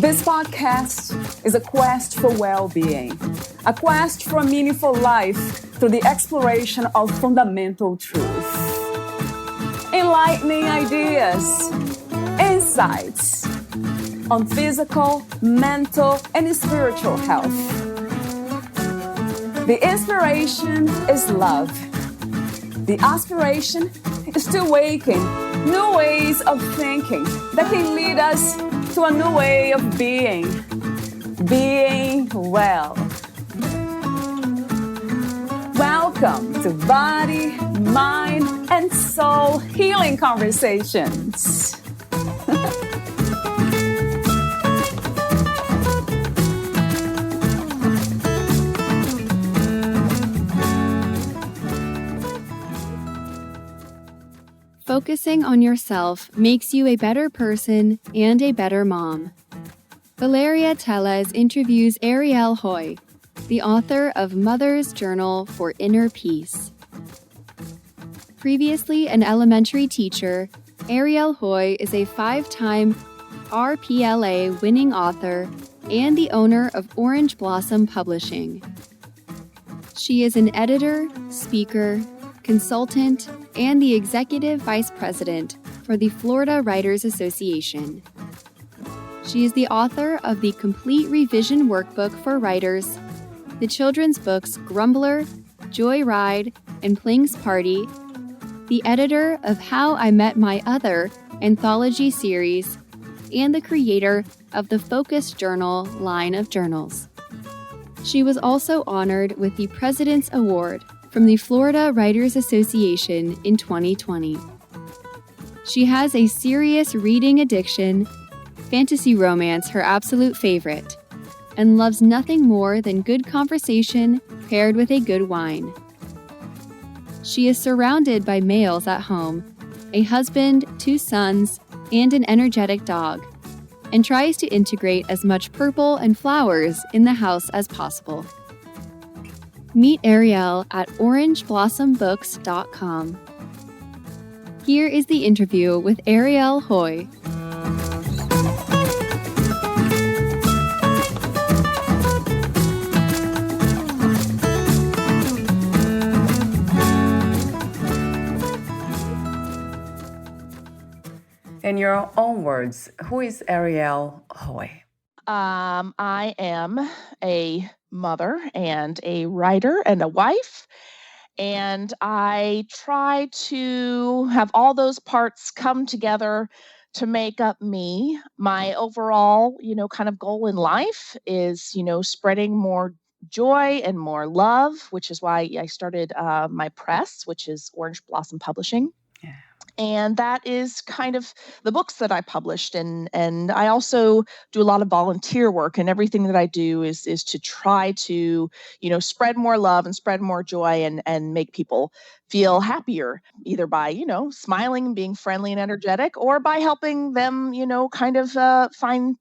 This podcast is a quest for well-being, a quest for a meaningful life through the exploration of fundamental truth. Enlightening ideas, insights on physical, mental, and spiritual health. The inspiration is love. The aspiration is to awaken new ways of thinking that can lead us to a new way of being well. Welcome to Body, Mind, and Soul Healing Conversations. Focusing on yourself makes you a better person and a better mom. Valeria Teles interviews Arielle Haughee, the author of Mother's Journal for Inner Peace. Previously an elementary teacher, Arielle Haughee is a 5-time RPLA-winning author and the owner of Orange Blossom Publishing. She is an editor, speaker, consultant, and the Executive Vice President for the Florida Writers Association. She is the author of the Complete Revision Workbook for Writers, the children's books Grumbler, Joyride, and Pling's Party, the editor of How I Met My Other anthology series, and the creator of the Focus Journal line of journals. She was also honored with the President's Award from the Florida Writers Association in 2020. She has a serious reading addiction, fantasy romance her absolute favorite, and loves nothing more than good conversation paired with a good wine. She is surrounded by males at home, a husband, 2 sons, and an energetic dog, and tries to integrate as much purple and flowers in the house as possible. Meet Arielle at orangeblossombooks.com. Here is the interview with Arielle Haughee. In your own words, who is Arielle Haughee? I am a mother and a writer and a wife, and I try to have all those parts come together to make up me. My overall, kind of goal in life is, spreading more joy and more love, which is why I started my press, which is Orange Blossom Publishing. Yeah. And that is kind of the books that I published. And I also do a lot of volunteer work, and everything that I do is to try to, spread more love and spread more joy and make people feel happier, either by, smiling and being friendly and energetic, or by helping them, find,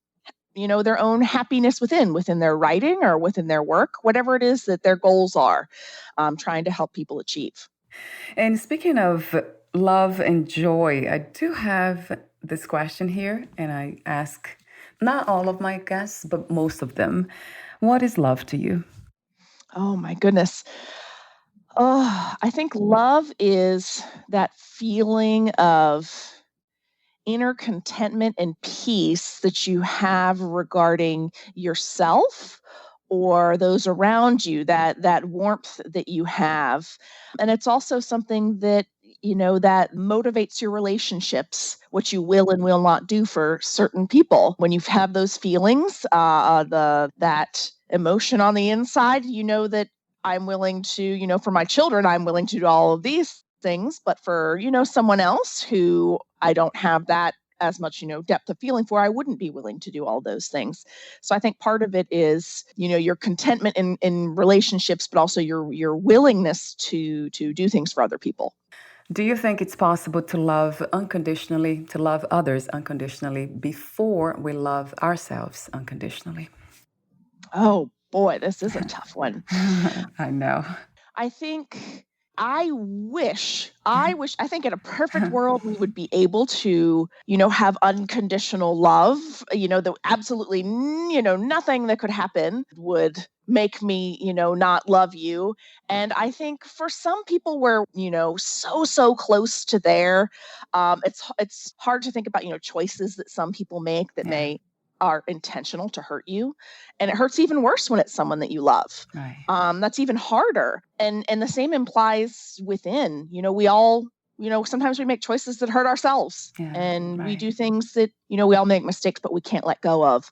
their own happiness within their writing or within their work, whatever it is that their goals are, trying to help people achieve. And speaking of love and joy, I do have this question here, and I ask not all of my guests, but most of them. What is love to you? Oh my goodness. Oh, I think love is that feeling of inner contentment and peace that you have regarding yourself or those around you, that warmth that you have. And it's also something that that motivates your relationships, what you will and will not do for certain people. When you have those feelings, that emotion on the inside, that I'm willing to, for my children, I'm willing to do all of these things. But for, someone else who I don't have that as much, depth of feeling for, I wouldn't be willing to do all those things. So I think part of it is, your contentment in relationships, but also your willingness to do things for other people. Do you think it's possible to love unconditionally, to love others unconditionally before we love ourselves unconditionally? Oh boy, this is a tough one. I know. I think I think in a perfect world, we would be able to, have unconditional love, that absolutely, nothing that could happen would make me, not love you. And I think for some people we're, so close to there. It's hard to think about, choices that some people make that Yeah. are intentional to hurt you. And it hurts even worse when it's someone that you love. Right. That's even harder. And the same implies within. We all, sometimes we make choices that hurt ourselves. Yeah. And we Right. do things that, we all make mistakes, but we can't let go of.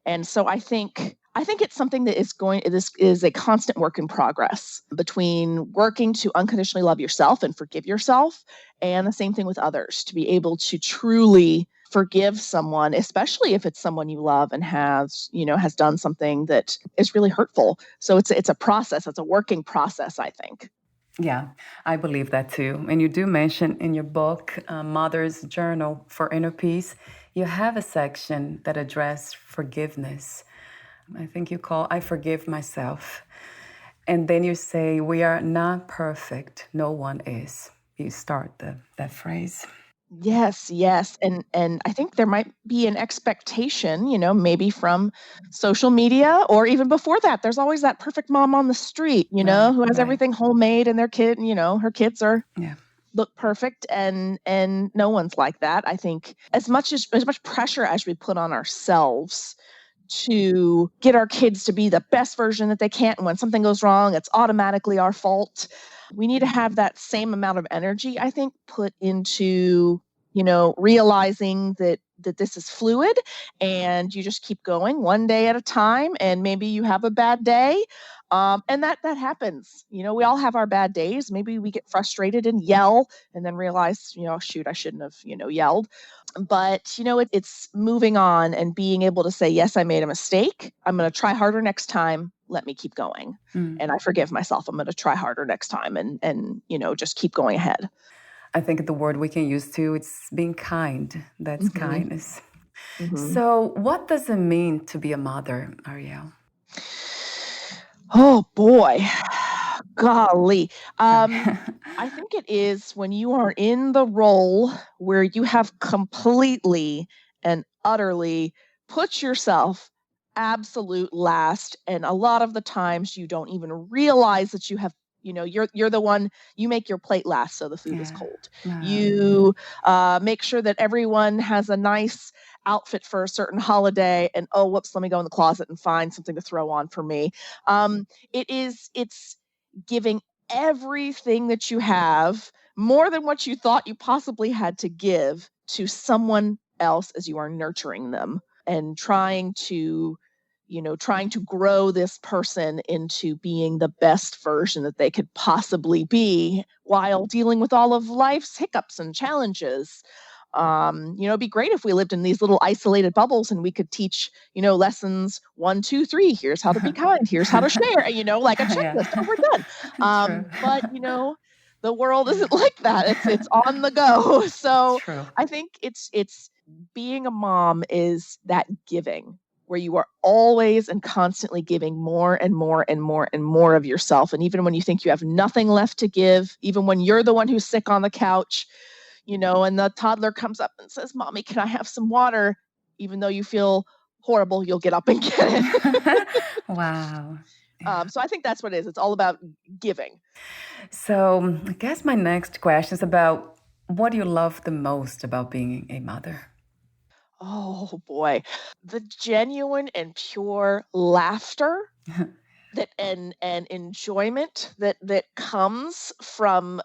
And so I think it's something that is a constant work in progress between working to unconditionally love yourself and forgive yourself, and the same thing with others, to be able to truly forgive someone, especially if it's someone you love and has done something that is really hurtful. So it's a process. It's a working process, I think. Yeah, I believe that too. And you do mention in your book, Mother's Journal for Inner Peace, you have a section that addresses forgiveness. I think you call I Forgive Myself. And then you say, we are not perfect. No one is. You start that phrase. Yes. And I think there might be an expectation, maybe from social media, or even before that. There's always that perfect mom on the street, Right, who has right. everything homemade, and their kid, her kids Yeah. look perfect, and no one's like that. I think as much pressure as we put on ourselves to get our kids to be the best version that they can, and when something goes wrong, it's automatically our fault. We need to have that same amount of energy, I think, put into, realizing that this is fluid, and you just keep going one day at a time, and maybe you have a bad day. And that happens. We all have our bad days. Maybe we get frustrated and yell, and then realize, shoot, I shouldn't have, yelled. But, it's moving on and being able to say, yes, I made a mistake. I'm going to try harder next time. Let me keep going. And I forgive myself. I'm going to try harder next time, and just keep going ahead. I think the word we can use too, it's being kind. That's kindness. Mm-hmm. So what does it mean to be a mother, Arielle? Oh, boy. Golly. I think it is when you are in the role where you have completely and utterly put yourself absolute last. And a lot of the times you don't even realize that you have, you're the one, you make your plate last so the food is cold. You make sure that everyone has a nice outfit for a certain holiday, and oh, whoops, let me go in the closet and find something to throw on for me. It's giving everything that you have, more than what you thought you possibly had to give, to someone else as you are nurturing them, and trying to grow this person into being the best version that they could possibly be, while dealing with all of life's hiccups and challenges. It'd be great if we lived in these little isolated bubbles and we could teach, lessons 1, 2, 3. Here's how to be kind. Here's how to share, like a checklist. Oh, we're done. But, the world isn't like that. It's on the go. So True. I think it's being a mom is that giving, where you are always and constantly giving more and more and more and more of yourself. And even when you think you have nothing left to give, even when you're the one who's sick on the couch, and the toddler comes up and says, "Mommy, can I have some water?" Even though you feel horrible, you'll get up and get it. Wow. So I think that's what it is. It's all about giving. So I guess my next question is about, what do you love the most about being a mother? Oh boy, the genuine and pure laughter that and enjoyment that comes from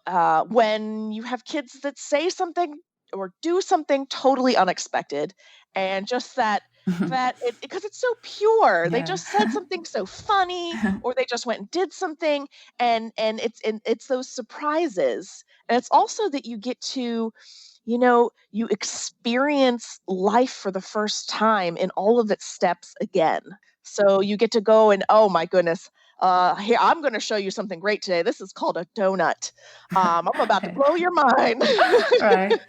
when you have kids that say something or do something totally unexpected, and just that because it's so pure. They Yeah. just said something so funny, or they just went and did something, and it's those surprises. And it's also that you get to, you experience life for the first time in all of its steps again. So you get to go and, oh my goodness, here, I'm going to show you something great today. This is called a donut. I'm about to blow your mind. Right.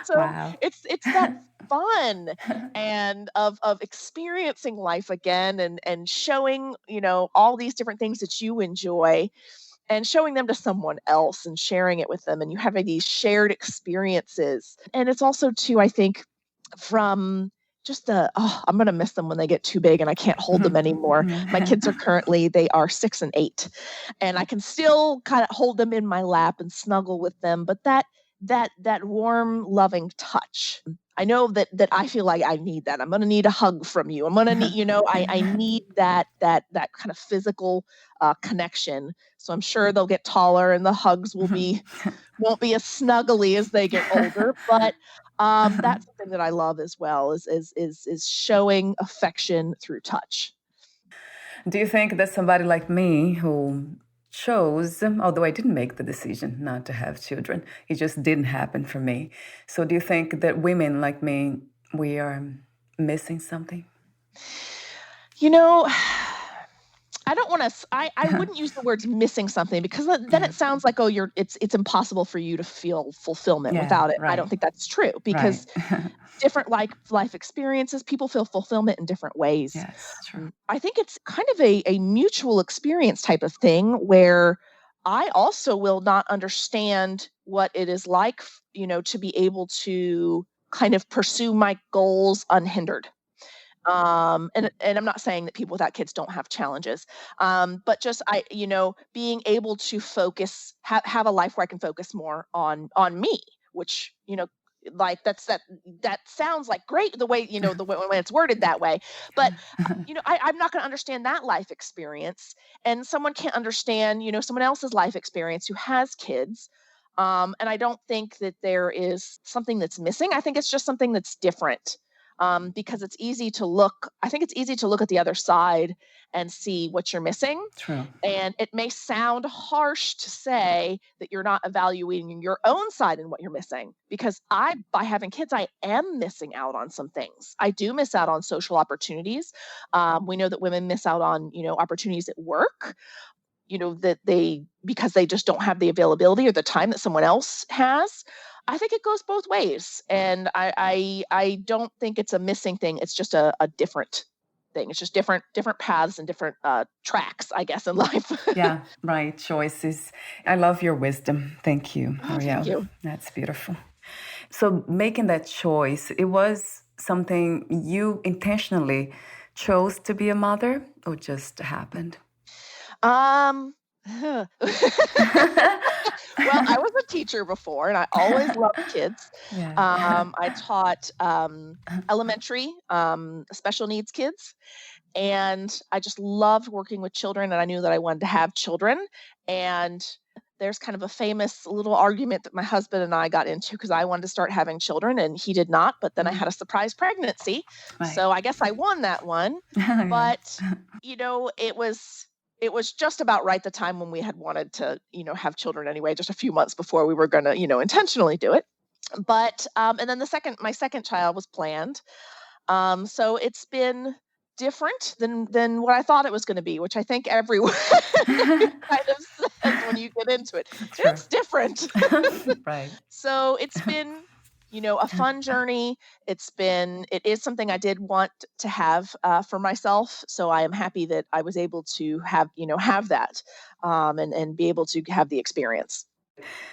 So Wow. it's that fun and of experiencing life again, and showing, all these different things that you enjoy. and showing them to someone else and sharing it with them, and you having these shared experiences. And it's also too, I think, from just I'm going to miss them when they get too big and I can't hold them anymore. My kids they are 6 and 8, and I can still kind of hold them in my lap and snuggle with them. But that warm, loving touch, I know that I feel like I need that. I'm going to need a hug from you. I'm going to need, I need that kind of physical connection. So I'm sure they'll get taller and the hugs won't be as snuggly as they get older. But that's something that I love as well, is showing affection through touch. Do you think that somebody like me who chose, although I didn't make the decision not to have children, it just didn't happen for me. So do you think that women like me, we are missing something? I don't want to. I wouldn't use the words missing something, because then it sounds like, it's impossible for you to feel fulfillment without it. Right. I don't think that's true, because different life experiences, people feel fulfillment in different ways. Yes, true. I think it's kind of a mutual experience type of thing, where I also will not understand what it is like, to be able to kind of pursue my goals unhindered. And I'm not saying that people without kids don't have challenges, but just being able to focus, have a life where I can focus more on me, which like that sounds like great the way when it's worded that way, but I'm not going to understand that life experience, and someone can't understand someone else's life experience who has kids. And I don't think that there is something that's missing. I think it's just something that's different. Because it's easy to look at the other side and see what you're missing. True. And it may sound harsh to say that you're not evaluating your own side and what you're missing, because by having kids, I am missing out on some things. I do miss out on social opportunities. We know that women miss out on, opportunities at work, because they just don't have the availability or the time that someone else has. I think it goes both ways, and I don't think it's a missing thing. It's just a different thing. It's just different paths and different tracks, I guess, in life. Yeah, right. Choices. I love your wisdom. Thank you, Arielle. Thank you. That's beautiful. So making that choice, it was something you intentionally chose to be a mother, or just happened? Well, I was a teacher before, and I always loved kids. Yeah. I taught elementary special needs kids, and I just loved working with children, and I knew that I wanted to have children. And there's kind of a famous little argument that my husband and I got into, because I wanted to start having children and he did not, but then I had a surprise pregnancy. Right. So I guess I won that one. But, it was just about right the time when we had wanted to, have children anyway, just a few months before we were going to, intentionally do it. But, and then my second child was planned. So it's been different than what I thought it was going to be, which I think everyone kind of says when you get into it. True. It's different. Right. So it's been, a fun journey. It is something I did want to have for myself. So I am happy that I was able to have that and be able to have the experience.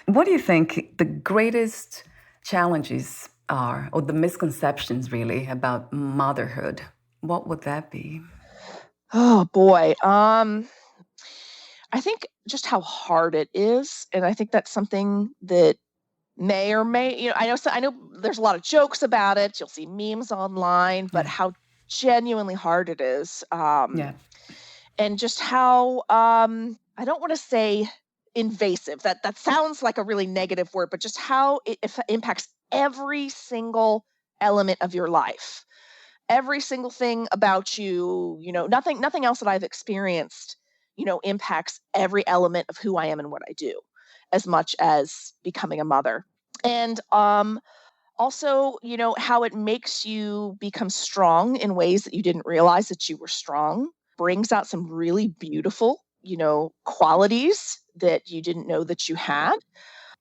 What do you think the greatest challenges are, or the misconceptions really, about motherhood? What would that be? Oh boy. I think just how hard it is. And I think that's something that may or may, I know there's a lot of jokes about it. You'll see memes online, but how genuinely hard it is. Yeah. And just how, I don't want to say invasive. That sounds like a really negative word, but just how it impacts every single element of your life. Every single thing about you, nothing else that I've experienced, impacts every element of who I am and what I do, as much as becoming a mother. And also, how it makes you become strong in ways that you didn't realize that you were strong, brings out some really beautiful, qualities that you didn't know that you had.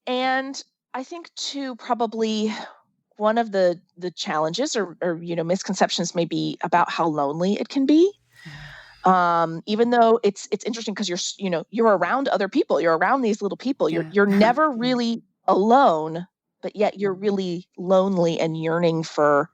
And I think too, probably one of the challenges or misconceptions may be about how lonely it can be. Even though it's interesting because you're around other people, you're around these little people, Yeah. you're never really alone, but yet you're really lonely and yearning for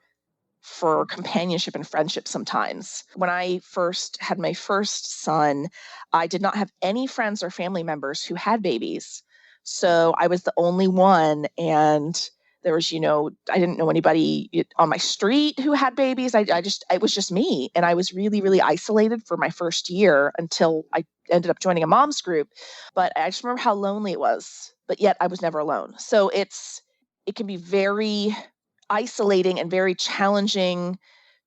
companionship and friendship sometimes. When I first had my first son, I did not have any friends or family members who had babies. So I was the only one. And there was, I didn't know anybody on my street who had babies. It was just me. And I was really, really isolated for my first year until I ended up joining a mom's group. But I just remember how lonely it was, but yet I was never alone. So it can be very isolating and very challenging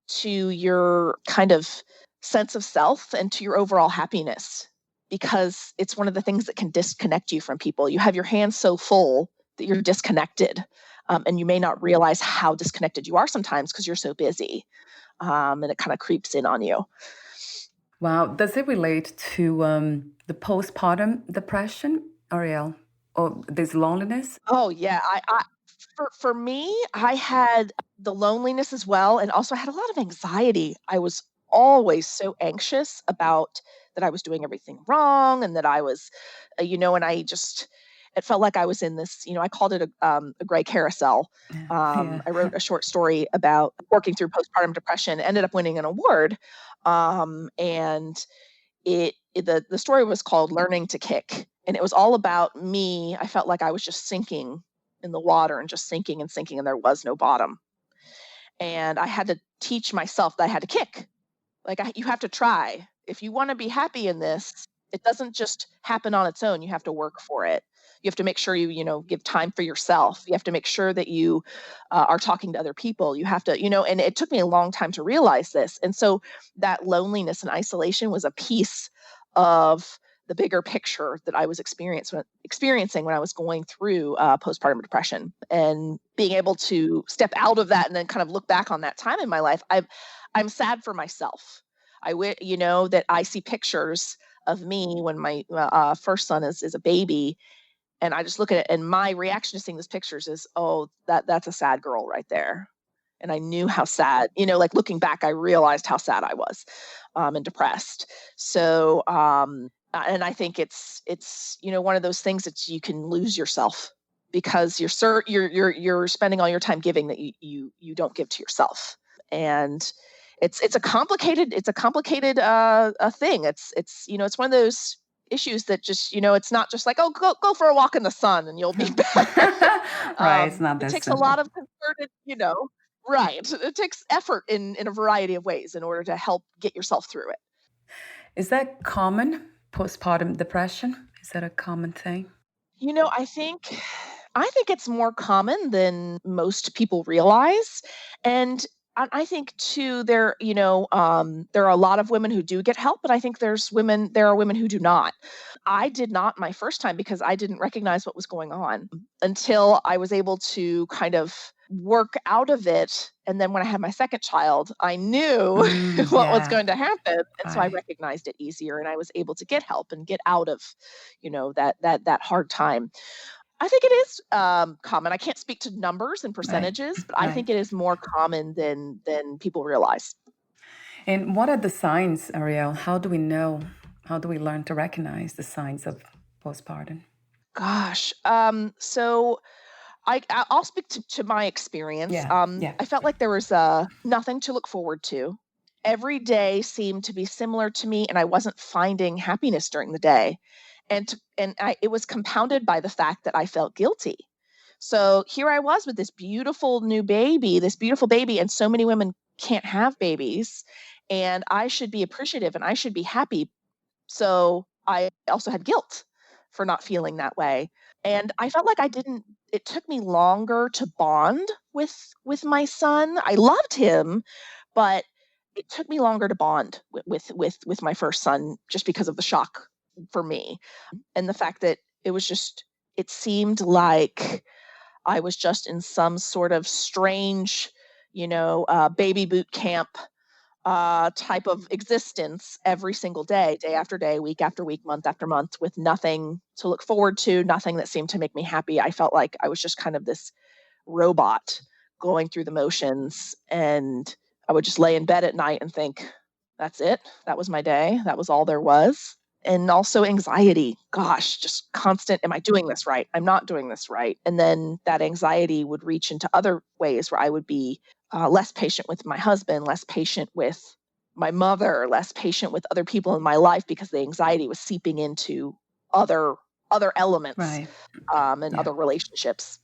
to your kind of sense of self and to your overall happiness, because it's one of the things that can disconnect you from people. You have your hands so full that you're disconnected, and you may not realize how disconnected you are sometimes because you're so busy, and it kind of creeps in on you. Wow. Does it relate to the postpartum depression, Arielle, or this loneliness? Oh yeah, for me, I had the loneliness as well, and also I had a lot of anxiety. I was always so anxious about that I was doing everything wrong, and that I was, and it felt like I was in this, I called it a gray carousel. Yeah. I wrote a short story about working through postpartum depression, ended up winning an award, and the story was called Learning to Kick, and it was all about me. I felt like I was just sinking in the water and just sinking and sinking, and there was no bottom. And I had to teach myself that I had to kick. Like, you have to try. If you want to be happy in this, it doesn't just happen on its own. You have to work for it. You have to make sure you give time for yourself. You have to make sure that you are talking to other people. You have to, and it took me a long time to realize this. And so that loneliness and isolation was a piece of the bigger picture that I was experiencing when I was going through postpartum depression, and being able to step out of that and then kind of look back on that time in my life. I'm sad for myself. That I see pictures of me when my first son is a baby, and I just look at it, and my reaction to seeing these pictures is, oh, that's a sad girl right there. And I knew how sad, like looking back, I realized how sad I was, and depressed. So, and I think it's one of those things that you can lose yourself because you're spending all your time giving that you don't give to yourself. And it's a complicated thing. It's one of those issues that just, it's not just like, oh, go for a walk in the sun and you'll be better. Right. It's not that It takes simple. a lot of concerted, right. It takes effort in a variety of ways in order to help get yourself through it. Is that common, postpartum depression? Is that a common thing? I think it's more common than most people realize. And I think too, there are a lot of women who do get help, but I think there are women who do not. I did not my first time because I didn't recognize what was going on until I was able to kind of work out of it. And then when I had my second child, I knew what was going to happen. And so I Right. recognized it easier, and I was able to get help and get out of, that hard time. I think it is common. I can't speak to numbers and percentages, but I think it is more common than people realize. And what are the signs, Arielle? How do we know? How do we learn to recognize the signs of postpartum? Gosh, so I'll speak to my experience. Yeah. I felt like there was nothing to look forward to. Every day seemed to be similar to me, and I wasn't finding happiness during the day. It was compounded by the fact that I felt guilty. So here I was with this beautiful baby, and so many women can't have babies, and I should be appreciative and I should be happy. So I also had guilt for not feeling that way. And I felt like it took me longer to bond with my son. I loved him, but it took me longer to bond with my first son, just because of the shock for me. And the fact that it seemed like I was just in some sort of strange, baby boot camp type of existence every single day after day, week after week, month after month, with nothing to look forward to, nothing that seemed to make me happy. I felt like I was just kind of this robot going through the motions, and I would just lay in bed at night and think, That's it. That was my day. That was all there was. And also anxiety. Gosh, just constant, am I doing this right? I'm not doing this right. And then that anxiety would reach into other ways where I would be less patient with my husband, less patient with my mother, less patient with other people in my life because the anxiety was seeping into other elements Right. and Yeah. other relationships.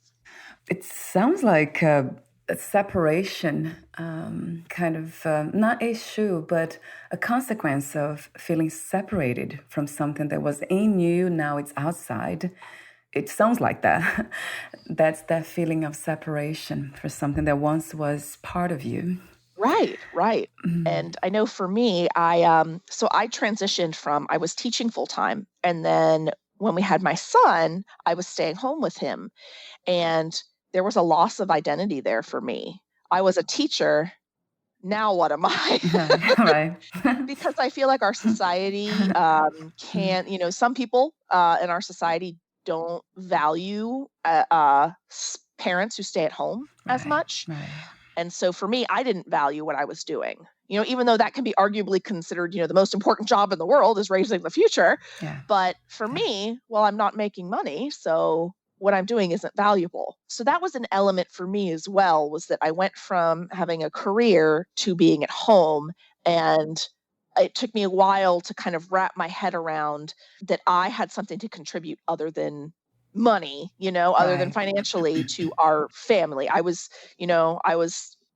It sounds like a separation, kind of not issue, but a consequence of feeling separated from something that was in you. Now it's outside. It sounds like that. That's that feeling of separation for something that once was part of you. Right. And I know for me, so I transitioned from, I was teaching full time, and then when we had my son, I was staying home with him, and there was a loss of identity there for me. I was a teacher. Now what am I? Right. Because I feel like our society can't, some people in our society don't value parents who stay at home as much. Right. And so for me, I didn't value what I was doing. Even though that can be arguably considered, the most important job in the world is raising the future. Yeah. But for me, well, I'm not making money, so what I'm doing isn't valuable. So that was an element for me as well, was that I went from having a career to being at home. And it took me a while to kind of wrap my head around that I had something to contribute other than money, other than Right. financially to our family. I was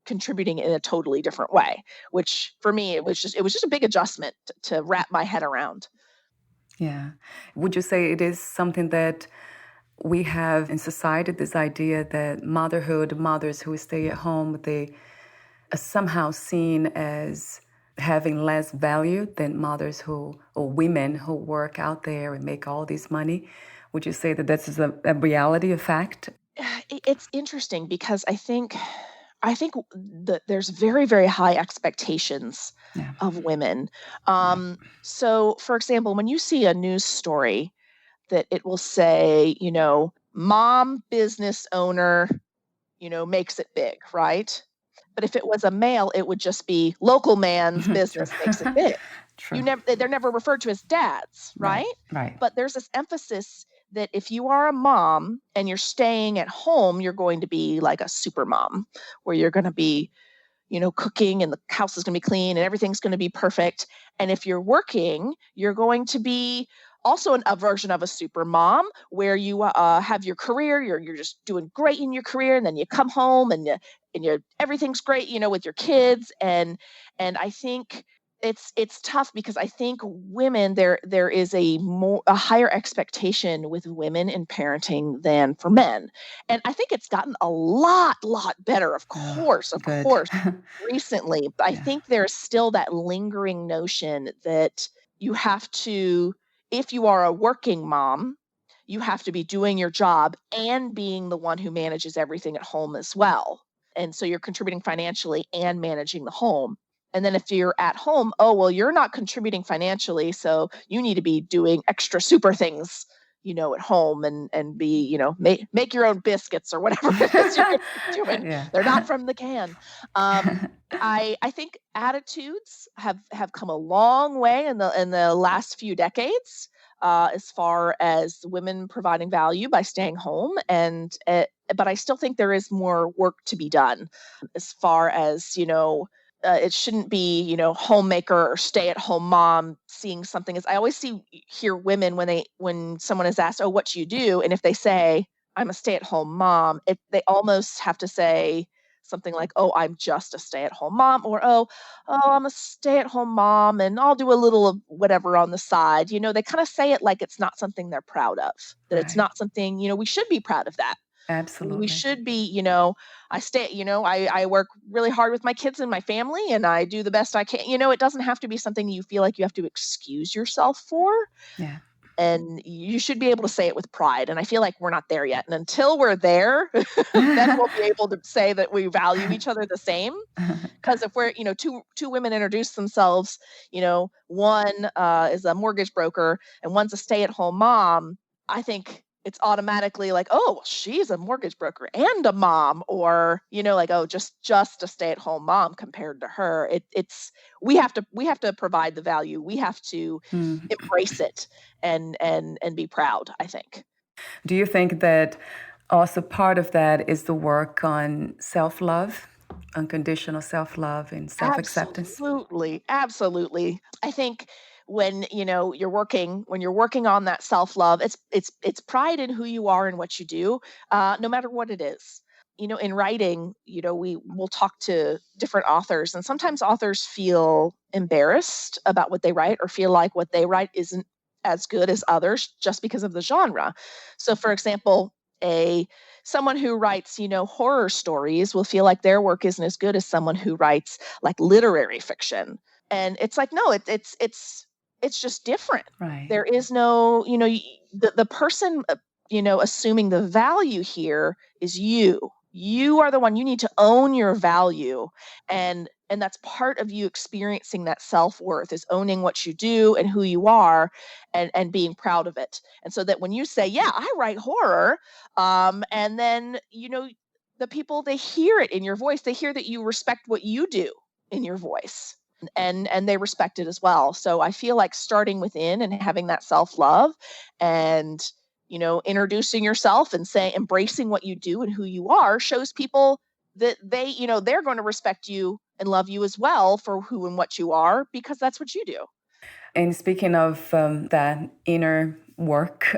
contributing in a totally different way, which for me, it was just a big adjustment to wrap my head around. Yeah. Would you say it is something that we have in society, this idea that mothers who stay at home, they are somehow seen as having less value than mothers or women who work out there and make all this money? Would you say that this is a reality, a fact? It's interesting because I think that there's very, very high expectations of women. So, for example, when you see a news story that it will say, mom business owner, makes it big, right? But if it was a male, it would just be local man's business makes it big. True. They're never referred to as dads, right? Right. But there's this emphasis that if you are a mom and you're staying at home, you're going to be like a super mom, where you're going to be, cooking, and the house is going to be clean and everything's going to be perfect. And if you're working, you're going to be also a version of a super mom, where you have your career, you're just doing great in your career, and then you come home and everything's great, with your kids. And I think it's tough because I think women, there is a higher expectation with women in parenting than for men. And I think it's gotten a lot better, of course, recently. But I think there's still that lingering notion that you have to, if you are a working mom, you have to be doing your job and being the one who manages everything at home as well. And so you're contributing financially and managing the home. And then if you're at home, oh, well, you're not contributing financially, so you need to be doing extra super things, at home, and be, make your own biscuits or whatever it is you're doing. Yeah. They're not from the can. I think attitudes have come a long way in the last few decades, as far as women providing value by staying home, but I still think there is more work to be done as far as, it shouldn't be, homemaker or stay-at-home mom seeing something. As I always hear women when someone is asked, "Oh, what do you do?" and if they say, "I'm a stay-at-home mom," they almost have to say something like, "Oh, I'm just a stay-at-home mom," or "Oh, I'm a stay-at-home mom and I'll do a little of whatever on the side." They kind of say it like it's not something they're proud of. That it's not something, we should be proud of that. Absolutely. We should be, I work really hard with my kids and my family, and I do the best I can. It doesn't have to be something you feel like you have to excuse yourself for. Yeah. And you should be able to say it with pride. And I feel like we're not there yet. And until we're there, then we'll be able to say that we value each other the same. Because if we're, two women introduce themselves, one is a mortgage broker and one's a stay-at-home mom, I think it's automatically like, oh, well, she's a mortgage broker and a mom, or, like, oh, just a stay-at-home mom compared to her. We have to provide the value. We have to Mm. embrace it and be proud, I think. Do you think that also part of that is the work on self-love, unconditional self-love and self-acceptance? Absolutely. Absolutely. I think when, you're working on that self-love, it's pride in who you are and what you do, no matter what it is. In writing, we will talk to different authors, and sometimes authors feel embarrassed about what they write or feel like what they write isn't as good as others just because of the genre. So for example, a someone who writes, horror stories will feel like their work isn't as good as someone who writes like literary fiction. And it's like, no, it's just different. Right. There is no, the person, assuming the value here is you. You are the one. You need to own your value, and that's part of you experiencing that self-worth, is owning what you do and who you are, and being proud of it. And so that when you say, yeah, I write horror, and then, the people, they hear it in your voice. They hear that you respect what you do in your voice, and they respect it as well. So I feel like starting within and having that self-love, and, introducing yourself and embracing what you do and who you are, shows people that they're going to respect you and love you as well for who and what you are, because that's what you do. And speaking of that inner work,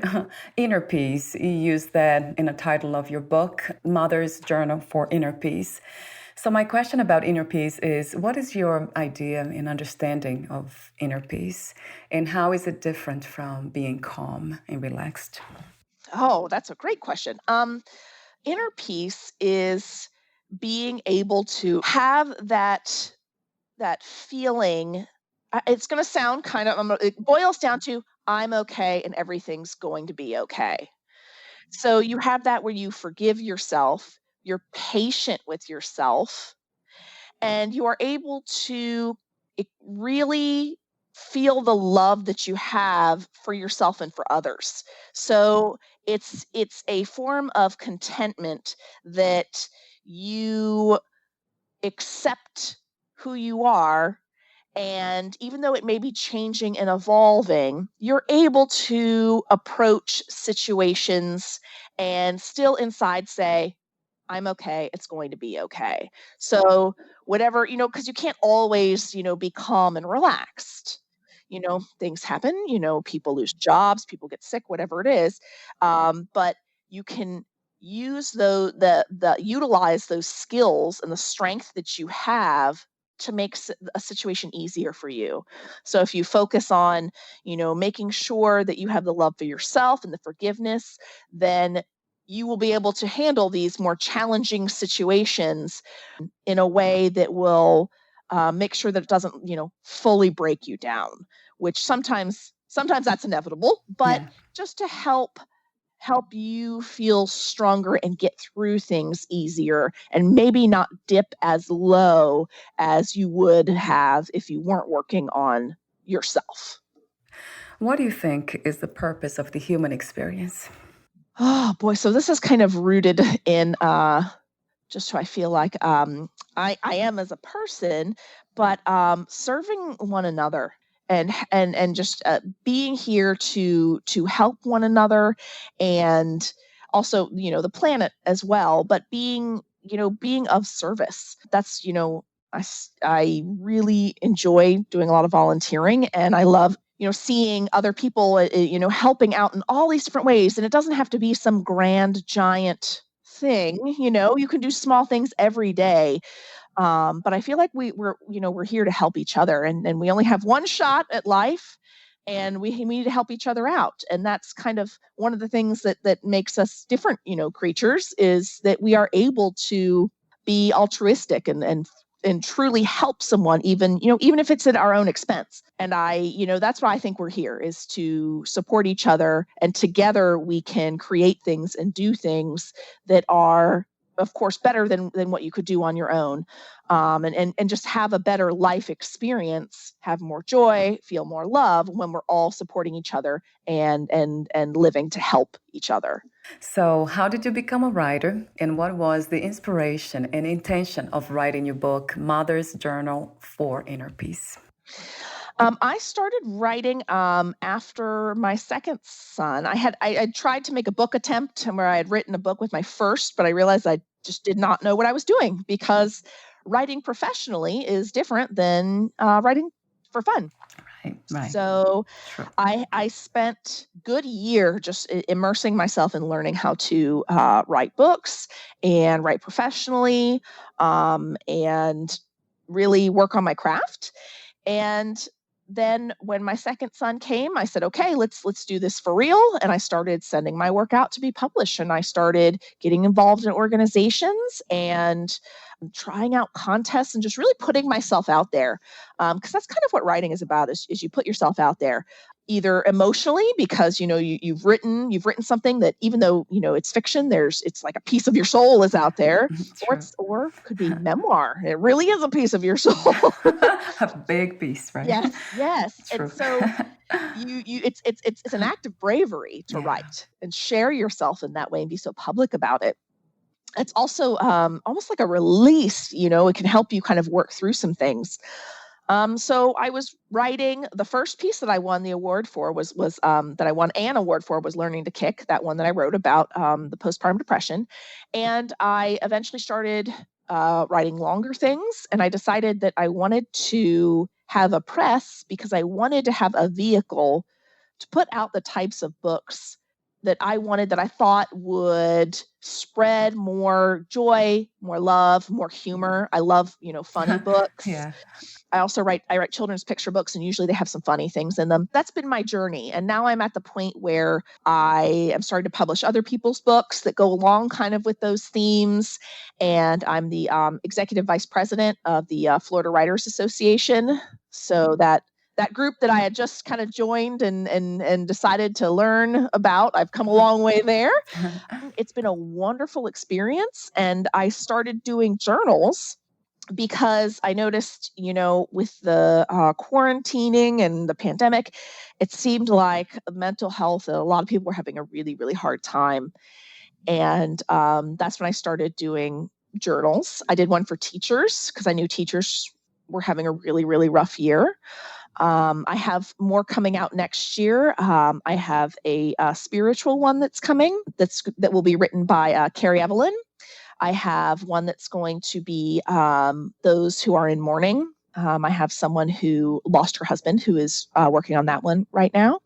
inner peace, you use that in the title of your book, Mother's Journal for Inner Peace. So my question about inner peace is, what is your idea and understanding of inner peace? And how is it different from being calm and relaxed? Oh, that's a great question. Inner peace is being able to have that feeling. It's going to sound kind of, it boils down to, I'm okay and everything's going to be okay. So you have that where you forgive yourself, you're patient with yourself, and you are able to really feel the love that you have for yourself and for others. So it's a form of contentment that you accept who you are, and even though it may be changing and evolving, you're able to approach situations and still inside say, I'm okay. It's going to be okay. So whatever, because you can't always, be calm and relaxed. Things happen, people lose jobs, people get sick, whatever it is. But you can use the utilize those skills and the strength that you have to make a situation easier for you. So if you focus on, making sure that you have the love for yourself and the forgiveness, then you will be able to handle these more challenging situations in a way that will make sure that it doesn't, fully break you down, which sometimes that's inevitable, but Yeah. just to help you feel stronger and get through things easier, and maybe not dip as low as you would have if you weren't working on yourself. What do you think is the purpose of the human experience? Oh boy, so this is kind of rooted in just who I feel like I am as a person, but serving one another, and just being here to help one another, and also, the planet as well, but being of service. That's, I really enjoy doing a lot of volunteering, and I love, seeing other people, helping out in all these different ways. And it doesn't have to be some grand, giant thing. You can do small things every day. But I feel like we're here to help each other, and we only have one shot at life, and we need to help each other out. And that's kind of one of the things that makes us different, creatures, is that we are able to be altruistic and truly help someone, even if it's at our own expense. And that's why I think we're here, is to support each other, and together we can create things and do things that are of course, better than what you could do on your own, and just have a better life experience, have more joy, feel more love when we're all supporting each other and living to help each other. So, how did you become a writer, and what was the inspiration and intention of writing your book, Mother's Journal for Inner Peace? I started writing after my second son. I tried to make a book attempt where I had written a book with my first, but I realized I just did not know what I was doing, because writing professionally is different than writing for fun. Right. So True. I spent a good year just immersing myself in learning how to write books and write professionally, and really work on my craft. And then when my second son came, I said, okay, let's do this for real. And I started sending my work out to be published, and I started getting involved in organizations and trying out contests and just really putting myself out there. Because that's kind of what writing is about, is you put yourself out there, either emotionally, because you've written something that, even though it's fiction, it's like a piece of your soul is out there, or could be memoir. It really is a piece of your soul. A big piece, right? Yes. And so it's an act of bravery to write and share yourself in that way and be so public about it. It's also almost like a release. It can help you kind of work through some things. So I was writing. The first piece that I won the award for was that I won an award for was Learning to Kick, that one that I wrote about the postpartum depression. And I eventually started writing longer things, and I decided that I wanted to have a press, because I wanted to have a vehicle to put out the types of books that I wanted, that I thought would spread more joy, more love, more humor. I love, funny books. I also write children's picture books, and usually they have some funny things in them. That's been my journey. And now I'm at the point where I am starting to publish other people's books that go along kind of with those themes. And I'm the executive vice president of the Florida Writers Association. So that group that I had just kind of joined and decided to learn about, I've come a long way there. It's been a wonderful experience. And I started doing journals because I noticed, with the quarantining and the pandemic, it seemed like mental health, a lot of people were having a really, really hard time. And that's when I started doing journals. I did one for teachers because I knew teachers were having a really, really rough year. I have more coming out next year. I have a spiritual one that's coming that will be written by Carrie Evelyn. I have one that's going to be those who are in mourning. I have someone who lost her husband who is working on that one right now.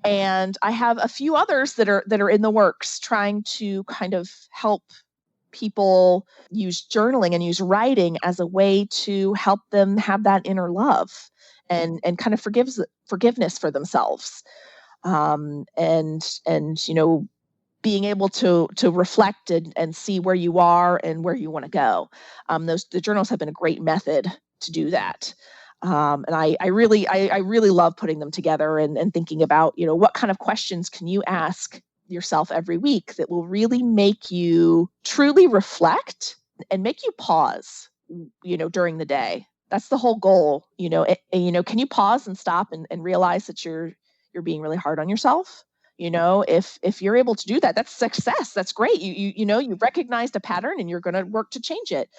And I have a few others that are in the works, trying to kind of help people use journaling and use writing as a way to help them have that inner love and kind of forgiveness for themselves. And being able to reflect and see where you are and where you want to go. The journals have been a great method to do that. And I really love putting them together and thinking about, what kind of questions can you ask yourself every week that will really make you truly reflect and make you pause, during the day. That's the whole goal. Can you pause and stop and realize that you're being really hard on yourself? If you're able to do that, that's success. That's great. You've recognized a pattern and you're going to work to change it.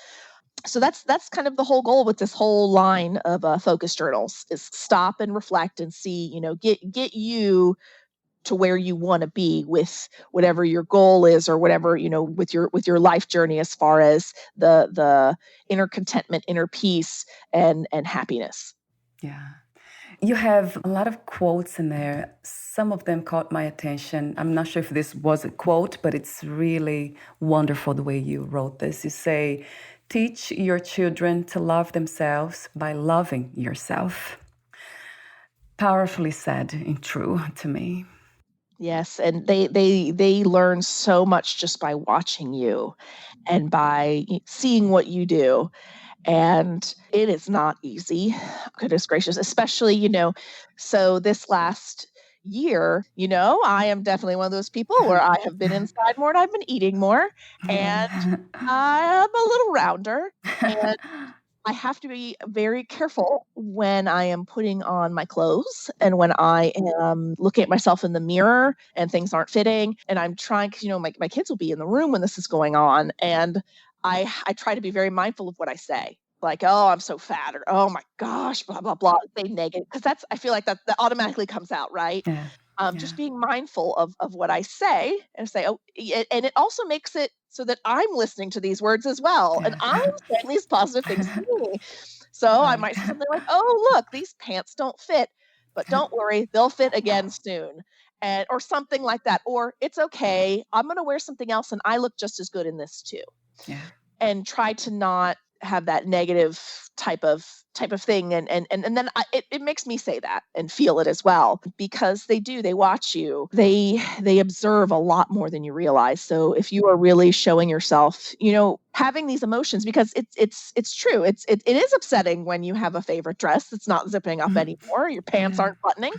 So that's kind of the whole goal with this whole line of focus journals, is stop and reflect and see, get you to where you want to be with whatever your goal is, or whatever, with your life journey, as far as the inner contentment, inner peace, and happiness. Yeah. You have a lot of quotes in there. Some of them caught my attention. I'm not sure if this was a quote, but it's really wonderful the way you wrote this. You say, teach your children to love themselves by loving yourself. Powerfully said and true to me. Yes, and they learn so much just by watching you and by seeing what you do. And it is not easy. Goodness gracious, especially, so this last year, I am definitely one of those people where I have been inside more and I've been eating more, and I'm a little rounder, and I have to be very careful when I am putting on my clothes and when I am looking at myself in the mirror and things aren't fitting. And I'm trying, because, my kids will be in the room when this is going on. And I try to be very mindful of what I say. Like, oh, I'm so fat, or oh my gosh, blah, blah, blah. Say negative. Because I feel like that automatically comes out, right? Yeah. Just being mindful of what I say and say, and it also makes it so that I'm listening to these words as well. And I'm saying these positive things to me. So I might say something like, oh, look, these pants don't fit, but don't worry, they'll fit again soon. Or something like that. Or it's okay, I'm going to wear something else and I look just as good in this too. Yeah. And try to not have that negative type of thing, and then it makes me say that and feel it as well, because they watch you, they observe a lot more than you realize. So if you are really showing yourself, having these emotions, because it's true, it is upsetting when you have a favorite dress that's not zipping up anymore, your pants aren't buttoning,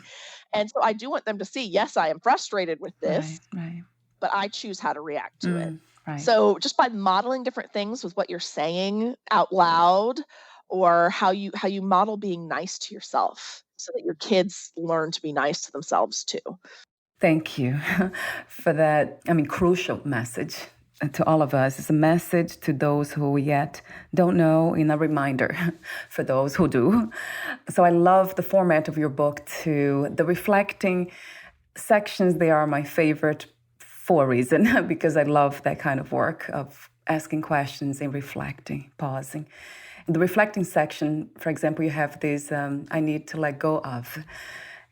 and so I do want them to see, yes, I am frustrated with this, Right. but I choose how to react to it. Right. So just by modeling different things with what you're saying out loud, or how you model being nice to yourself, so that your kids learn to be nice to themselves too. Thank you for that, crucial message to all of us. It's a message to those who yet don't know, and a reminder for those who do. So I love the format of your book too. The reflecting sections, they are my favorite for a reason, because I love that kind of work of asking questions and reflecting, pausing. In the reflecting section, for example, you have this, I need to let go of.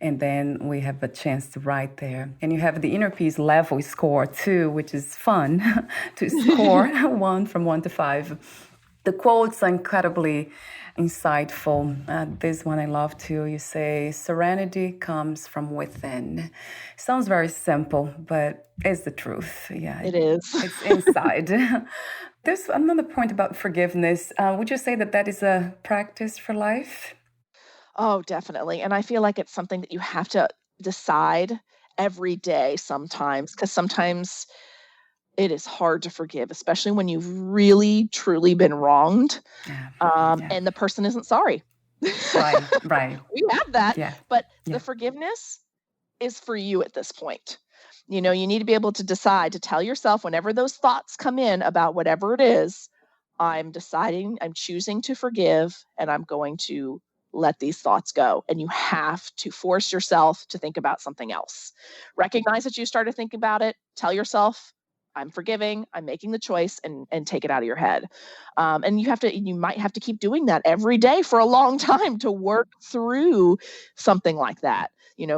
And then we have a chance to write there. And you have the inner peace level score too, which is fun to score 1 to 5. The quotes are incredibly insightful. This one I love too. You say, serenity comes from within. Sounds very simple, but it's the truth. Yeah, it is. It's inside. There's another point about forgiveness. Would you say that is a practice for life? Oh, definitely. And I feel like it's something that you have to decide every day sometimes, because sometimes it is hard to forgive, especially when you've really, truly been wronged, and the person isn't sorry. Right. We have that. Yeah. But the forgiveness is for you at this point. You need to be able to decide to tell yourself, whenever those thoughts come in about whatever it is, I'm choosing to forgive, and I'm going to let these thoughts go. And you have to force yourself to think about something else. Recognize that you started thinking about it. Tell yourself, I'm forgiving, I'm making the choice, and take it out of your head. And you might have to keep doing that every day for a long time to work through something like that,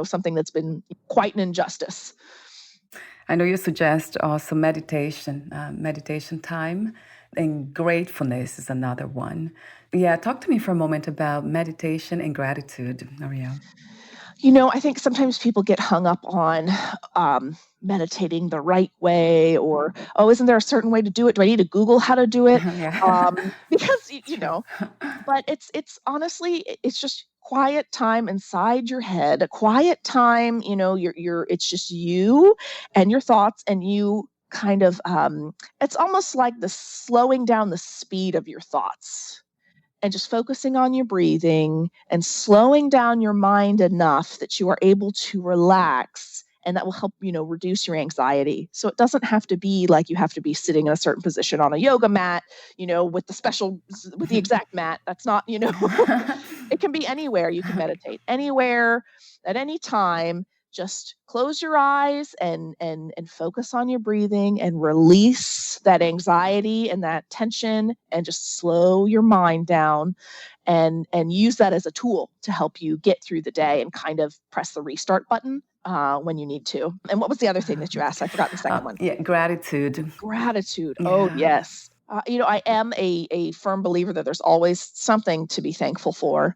something that's been quite an injustice. I know you suggest also meditation time, and gratefulness is another one. Yeah, talk to me for a moment about meditation and gratitude, Arielle. I think sometimes people get hung up on meditating the right way, or, oh, isn't there a certain way to do it? Do I need to Google how to do it? Because, but it's honestly, it's just quiet time inside your head, a quiet time, it's just you and your thoughts, and you kind of, it's almost like the slowing down the speed of your thoughts, and just focusing on your breathing and slowing down your mind enough that you are able to relax, and that will help, reduce your anxiety. So it doesn't have to be like you have to be sitting in a certain position on a yoga mat, with the exact mat. That's not, it can be anywhere. You can meditate anywhere at any time. Just close your eyes and focus on your breathing, and release that anxiety and that tension, and just slow your mind down, and use that as a tool to help you get through the day, and kind of press the restart button when you need to. And what was the other thing that you asked? I forgot the second one. Yeah, gratitude. Gratitude. Yeah. Oh, yes. I am a firm believer that there's always something to be thankful for.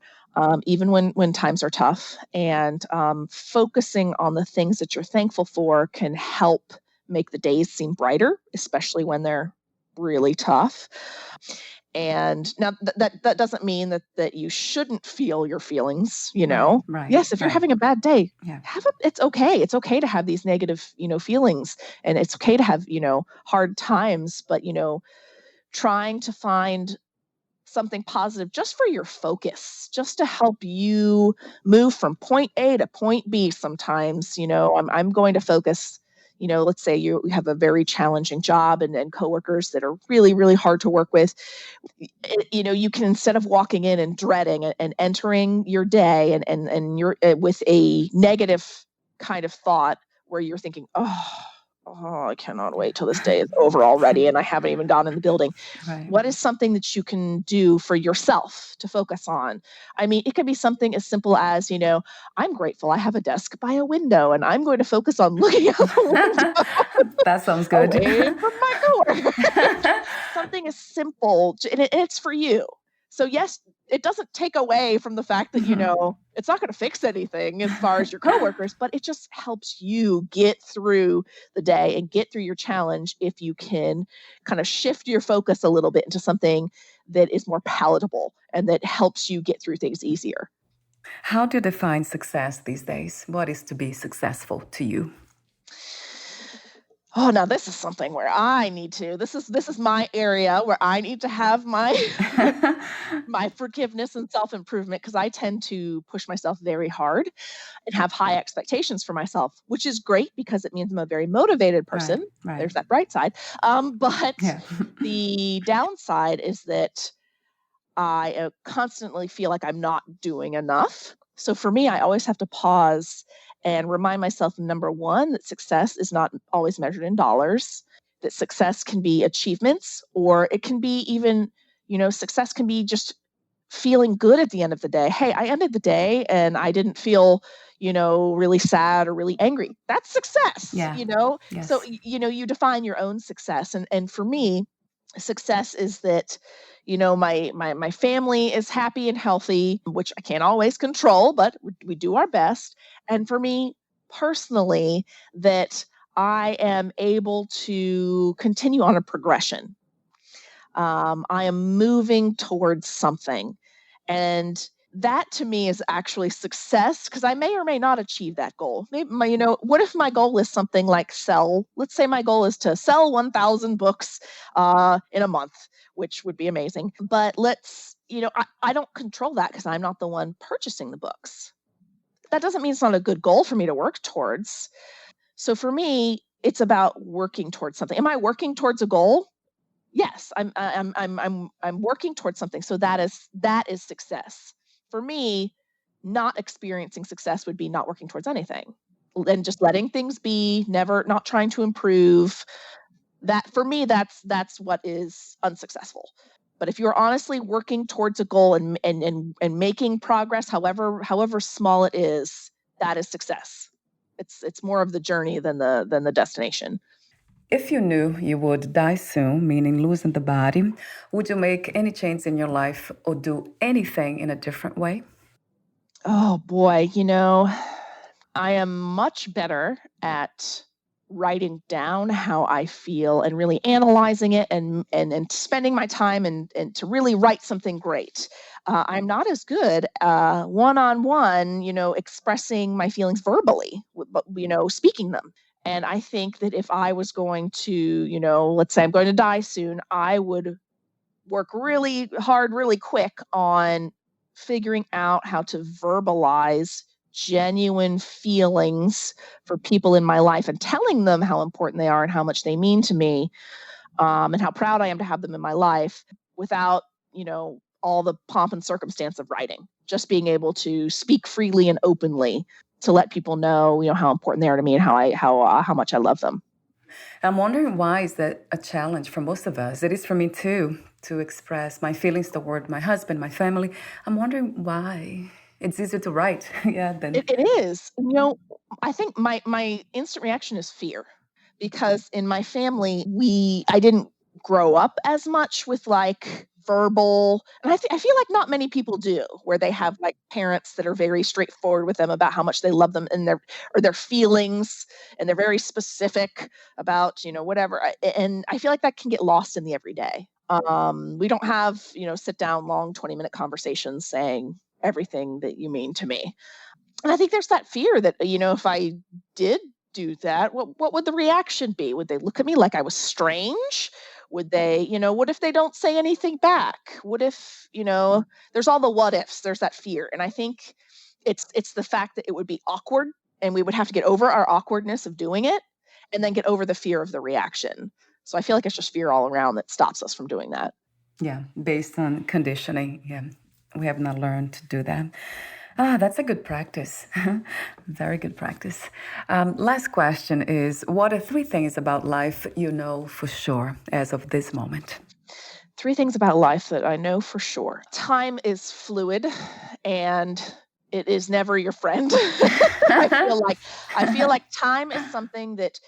Even when times are tough, and focusing on the things that you're thankful for can help make the days seem brighter, especially when they're really tough. And now that doesn't mean that you shouldn't feel your feelings, you know. Right. Yes, if you're having a bad day, Yeah. it's okay. It's okay to have these negative, feelings, and it's okay to have, hard times, but, trying to find something positive just for your focus, just to help you move from point A to point B. Sometimes, I'm going to focus, let's say you have a very challenging job and coworkers that are really, really hard to work with. You can, instead of walking in and dreading and entering your day and you're with a negative kind of thought where you're thinking, oh, I cannot wait till this day is over already and I haven't even gone in the building. Right. What is something that you can do for yourself to focus on? I mean, it could be something as simple as, I'm grateful I have a desk by a window and I'm going to focus on looking out the window. That sounds good. Away from my coworker. Something as simple, and it's for you. So yes, it doesn't take away from the fact that, it's not going to fix anything as far as your coworkers, but it just helps you get through the day and get through your challenge if you can kind of shift your focus a little bit into something that is more palatable and that helps you get through things easier. How do you define success these days? What is to be successful to you? Oh, now this is something where I need to. This is my area where I need to have my my forgiveness and self-improvement, because I tend to push myself very hard and have high expectations for myself, which is great because it means I'm a very motivated person. Right. There's that bright side. But Yeah. the downside is that I constantly feel like I'm not doing enough. So for me, I always have to pause and remind myself, number one, that success is not always measured in dollars, that success can be achievements, or it can be even, success can be just feeling good at the end of the day. Hey, I ended the day and I didn't feel, really sad or really angry. That's success, Yeah. Yes. So, you define your own success. And for me, success is that, my family is happy and healthy, which I can't always control, but we do our best. And for me personally, that I am able to continue on a progression. I am moving towards something. And that to me is actually success, because I may or may not achieve that goal. Maybe what if my goal is something like let's say my goal is to sell 1,000 books in a month, which would be amazing. But I don't control that because I'm not the one purchasing the books. That doesn't mean it's not a good goal for me to work towards. So for me, it's about working towards something. Am I working towards a goal? Yes, I'm working towards something. So that is success. For me, not experiencing success would be not working towards anything and just letting things be, not trying to improve. That for me, that's what is unsuccessful. But if you're honestly working towards a goal and making progress, however small it is, that is success. It's more of the journey than the destination. If you knew you would die soon, meaning losing the body, would you make any change in your life or do anything in a different way? Oh boy, I am much better at writing down how I feel and really analyzing it and spending my time and to really write something great. I'm not as good one-on-one, expressing my feelings verbally, but, speaking them. And I think that if I was going to, let's say I'm going to die soon, I would work really hard, really quick on figuring out how to verbalize genuine feelings for people in my life and telling them how important they are and how much they mean to me, and how proud I am to have them in my life without, all the pomp and circumstance of writing. Just being able to speak freely and openly to let people know, how important they are to me and how much I love them. I'm wondering, why is that a challenge for most of us? It is for me too, to express my feelings toward my husband, my family. I'm wondering why. It's easier to write. Yeah, than It is. I think my instant reaction is fear, because in my family, I didn't grow up as much with like verbal, and I feel like not many people do, where they have like parents that are very straightforward with them about how much they love them and their feelings, and they're very specific about, whatever. And I feel like that can get lost in the everyday. We don't have, sit down long 20-minute conversations saying everything that you mean to me. And I think there's that fear that, if I did do that, what would the reaction be? Would they look at me like I was strange? Would they, what if they don't say anything back? What if, there's all the what ifs, there's that fear. And I think it's the fact that it would be awkward and we would have to get over our awkwardness of doing it and then get over the fear of the reaction. So I feel like it's just fear all around that stops us from doing that. Yeah, based on conditioning. Yeah, we have not learned to do that. That's a good practice. Very good practice. Last question is, what are 3 things about life you know for sure as of this moment? 3 things about life that I know for sure. Time is fluid and it is never your friend. I feel like time is something that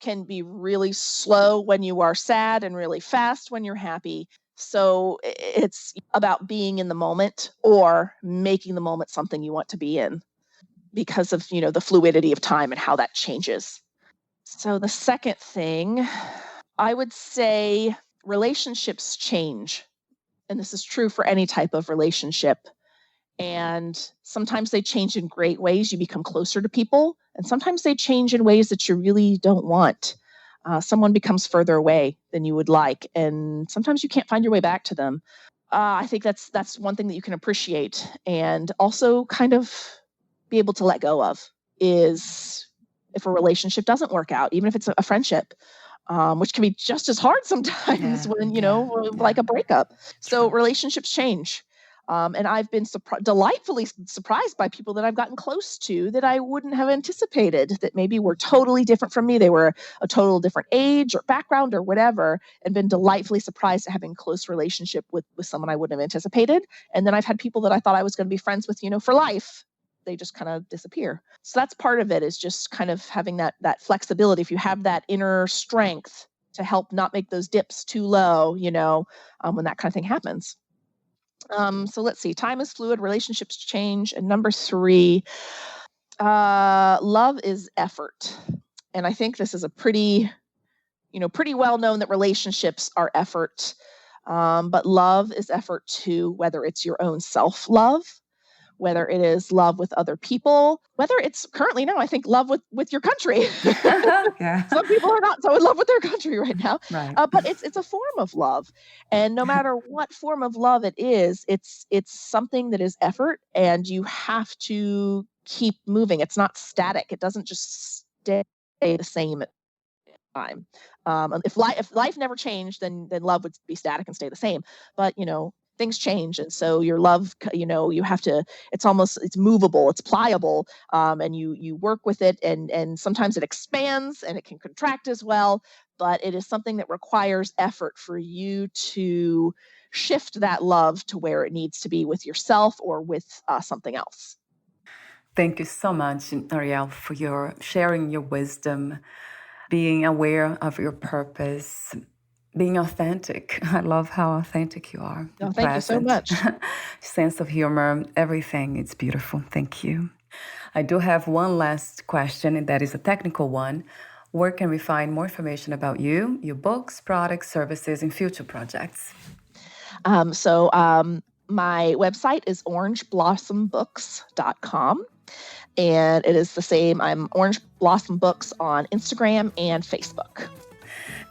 can be really slow when you are sad and really fast when you're happy. So it's about being in the moment or making the moment something you want to be in because of, the fluidity of time and how that changes. So the second thing, I would say relationships change. And this is true for any type of relationship. And sometimes they change in great ways. You become closer to people. And sometimes they change in ways that you really don't want. Someone becomes further away than you would like. And sometimes you can't find your way back to them. I think that's one thing that you can appreciate and also kind of be able to let go of is if a relationship doesn't work out, even if it's a friendship, which can be just as hard sometimes when, like a breakup. So relationships change. And I've been delightfully surprised by people that I've gotten close to that I wouldn't have anticipated that maybe were totally different from me. They were a total different age or background or whatever, and been delightfully surprised at having a close relationship with someone I wouldn't have anticipated. And then I've had people that I thought I was going to be friends with, for life. They just kind of disappear. So that's part of it, is just kind of having that flexibility. If you have that inner strength to help not make those dips too low, when that kind of thing happens. So let's see. Time is fluid, relationships change. And number 3, love is effort. And I think this is a pretty well known that relationships are effort. But love is effort too, whether it's your own self-love, whether it is love with other people, whether it's currently now, I think, love with your country. Yeah. Some people are not so in love with their country right now. Right. But it's a form of love. And no matter what form of love it is, it's something that is effort, and you have to keep moving. It's not static. It doesn't just stay the same at time. If life never changed, then love would be static and stay the same. But, things change. And so your love, you have to, it's movable, it's pliable. And you work with it, and sometimes it expands and it can contract as well. But it is something that requires effort for you to shift that love to where it needs to be with yourself or with something else. Thank you so much, Arielle, for your sharing your wisdom, being aware of your purpose, being authentic. I love how authentic you are. Oh, thank you so much. Sense of humor, everything. It's beautiful. Thank you. I do have one last question, and that is a technical one. Where can we find more information about you, your books, products, services, and future projects? My website is orangeblossomBooks.com. And it is the same. I'm Orange Blossom Books on Instagram and Facebook.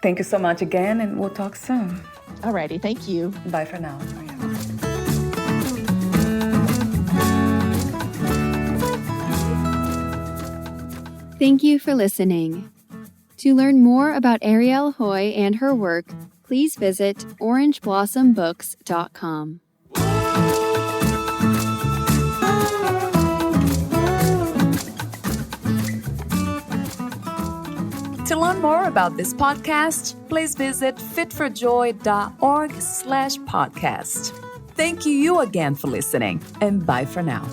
Thank you so much again, and we'll talk soon. Alrighty, thank you. Bye for now. Thank you for listening. To learn more about Arielle Haughee and her work, please visit orangeblossomBooks.com. To learn more about this podcast, please visit fitforjoy.org/podcast. Thank you again for listening, and bye for now.